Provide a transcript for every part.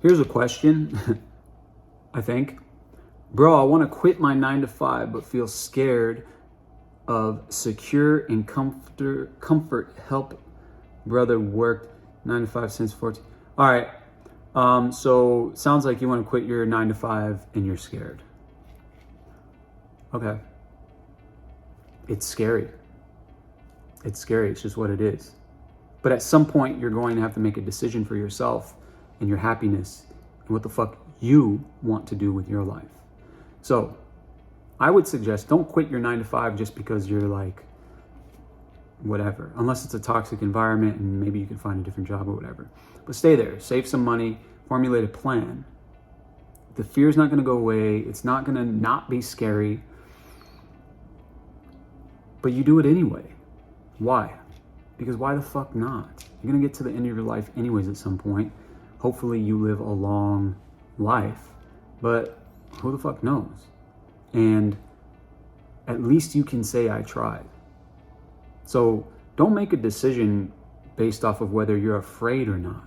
Here's a question, I think. Bro, I want to quit my 9 to 5, but feel scared of secure and comfort. Help, brother, worked 9 to 5 since 14. All right. So sounds like you want to quit your 9 to 5 and you're scared. Okay. It's scary. It's scary. It's just what it is. But at some point, you're going to have to make a decision for yourself and your happiness and what the fuck you want to do with your life. So I would suggest don't quit your 9 to 5 just because you're like, whatever, unless it's a toxic environment and maybe you can find a different job or whatever. But stay there, save some money, formulate a plan. The fear's not going to go away. It's not going to not be scary, but you do it anyway. Why? Because why the fuck not? You're going to get to the end of your life anyways at some point. Hopefully you live a long life, but who the fuck knows? And at least you can say, I tried. So don't make a decision based off of whether you're afraid or not.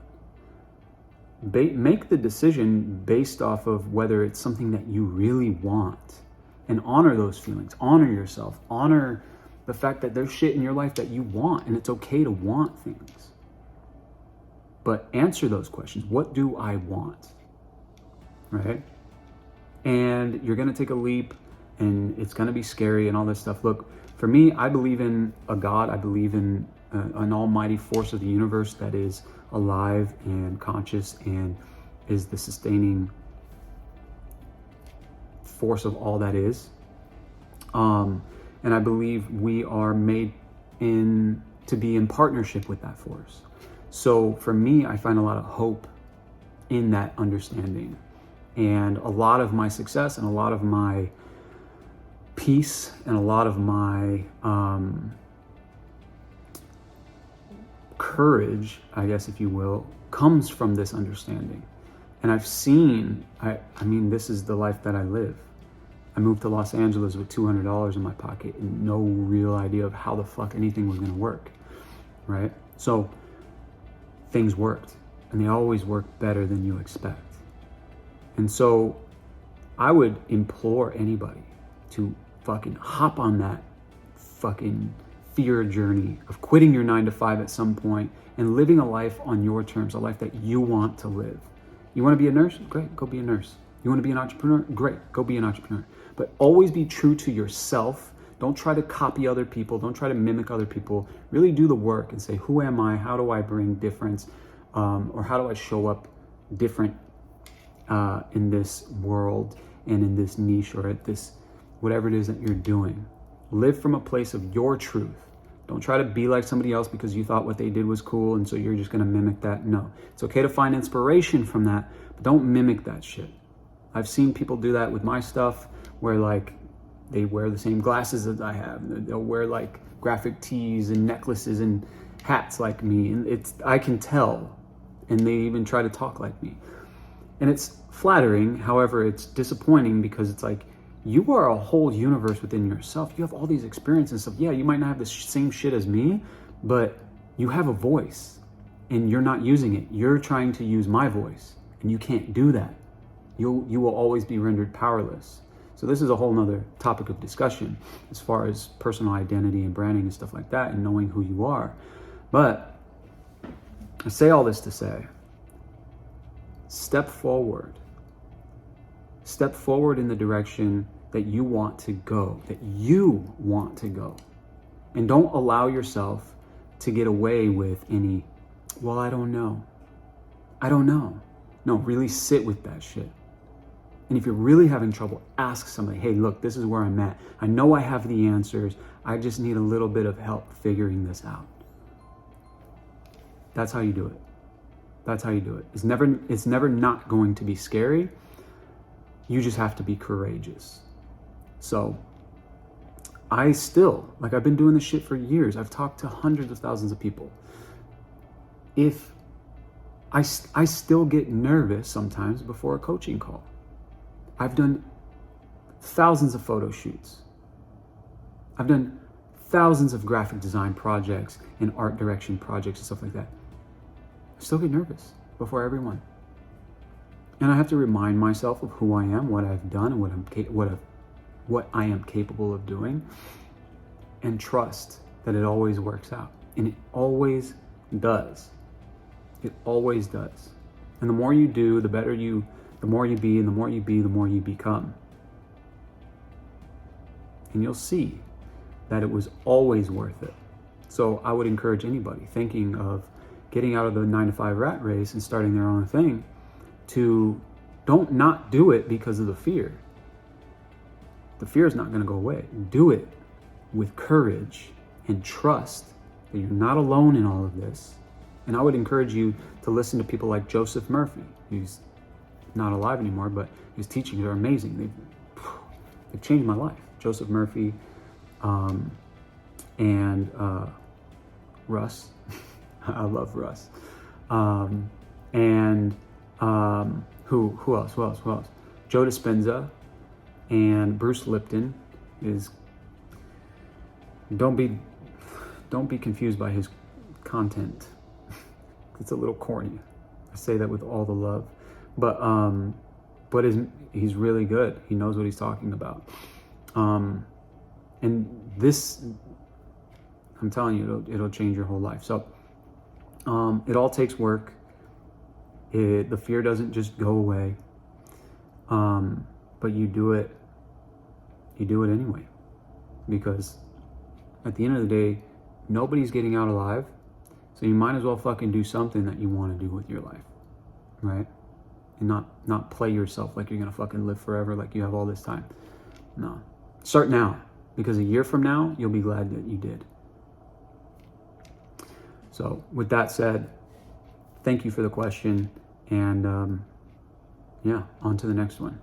Make the decision based off of whether it's something that you really want, and honor those feelings, honor yourself, honor the fact that there's shit in your life that you want, and it's okay to want things. But answer those questions. What do I want? Right? And you're going to take a leap, and it's going to be scary and all this stuff. Look, for me, I believe in a God. I believe in an almighty force of the universe that is alive and conscious and is the sustaining force of all that is. And I believe we are made to be in partnership with that force. So for me, I find a lot of hope in that understanding. And a lot of my success and a lot of my peace and a lot of my courage, I guess, if you will, comes from this understanding. And I've seen, I mean, this is the life that I live. I moved to Los Angeles with $200 in my pocket and no real idea of how the fuck anything was gonna work, right? So things worked, and they always work better than you expect. And so I would implore anybody to fucking hop on that fucking fear journey of quitting your 9 to 5 at some point and living a life on your terms, a life that you want to live. You want to be a nurse? Great, go be a nurse. You want to be an entrepreneur? Great, go be an entrepreneur. But always be true to yourself. Don't try to copy other people. Don't try to mimic other people. Really do the work and say, who am I? How do I bring difference? Or how do I show up different in this world and in this niche or at this, whatever it is that you're doing. Live from a place of your truth. Don't try to be like somebody else because you thought what they did was cool and so you're just going to mimic that. No, it's okay to find inspiration from that, but don't mimic that shit. I've seen people do that with my stuff where like they wear the same glasses that I have. They'll wear like graphic tees and necklaces and hats like me. And I can tell. And they even try to talk like me. And it's flattering. However, it's disappointing because it's like, you are a whole universe within yourself. You have all these experiences and stuff. Yeah, you might not have the same shit as me, but you have a voice and you're not using it. You're trying to use my voice and you can't do that. You will always be rendered powerless. So this is a whole nother topic of discussion as far as personal identity and branding and stuff like that and knowing who you are. But I say all this to say, step forward. Step forward in the direction that you want to go, And don't allow yourself to get away with any, well, I don't know. No, really sit with that shit. And if you're really having trouble, ask somebody, hey, look, this is where I'm at. I know I have the answers. I just need a little bit of help figuring this out. That's how you do it. It's never not going to be scary. You just have to be courageous. So I've been doing this shit for years. I've talked to hundreds of thousands of people. If I still get nervous sometimes before a coaching call. I've done thousands of photo shoots. I've done thousands of graphic design projects and art direction projects and stuff like that. I still get nervous before everyone. And I have to remind myself of who I am, what I've done, and what I am capable of doing, and trust that it always works out. And it always does. It always does. And the more you do, the more you be, and the more you be, the more you become. And you'll see that it was always worth it. So I would encourage anybody thinking of getting out of the 9-to-5 rat race and starting their own thing to don't not do it because of the fear. The fear is not going to go away. Do it with courage and trust that you're not alone in all of this. And I would encourage you to listen to people like Joseph Murphy. He's not alive anymore, but his teachings are amazing. They've changed my life. Joseph Murphy and Russ. I love Russ. Who else? Joe Dispenza and Bruce Lipton is. Don't be confused by his content. It's a little corny. I say that with all the love, but he's really good. He knows what he's talking about. And this, I'm telling you, it'll change your whole life. So it all takes work. The fear doesn't just go away. But you do it anyway, because at the end of the day, nobody's getting out alive. So you might as well fucking do something that you want to do with your life, right? And not play yourself like you're gonna fucking live forever, like you have all this time. No, start now, because a year from now, you'll be glad that you did. So with that said, thank you for the question, and yeah, on to the next one.